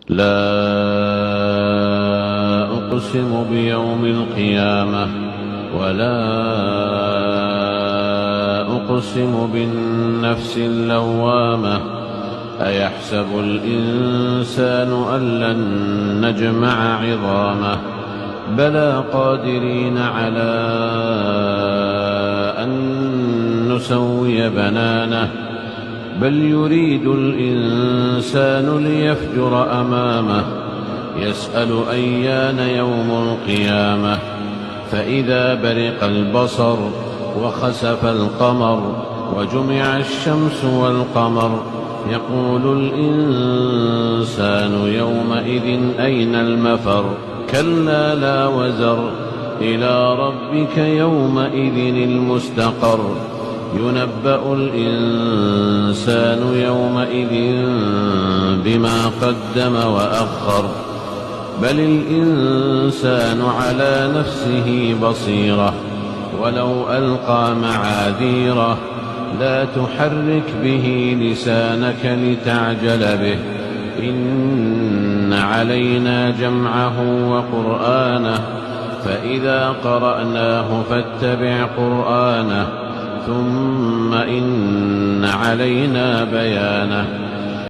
لا أقسم بيوم القيامة ولا أقسم بالنفس اللوامة أيحسب الإنسان أن لن نجمع عظامه بلى قادرين على أن نسوي بنانه بل يريد الإنسان ليفجر أمامه يسأل أيان يوم القيامة فإذا برق البصر وخسف القمر وجمع الشمس والقمر يقول الإنسان يومئذ أين المفر كلا لا وزر إلى ربك يومئذ المستقر ينبأ الإنسان يومئذ بما قدم وأخر بل الإنسان على نفسه بصيرة ولو ألقى معاذيره لا تحرك به لسانك لتعجل به إن علينا جمعه وقرآنه فإذا قرأناه فاتبع قرآنه ثم إن علينا بيانه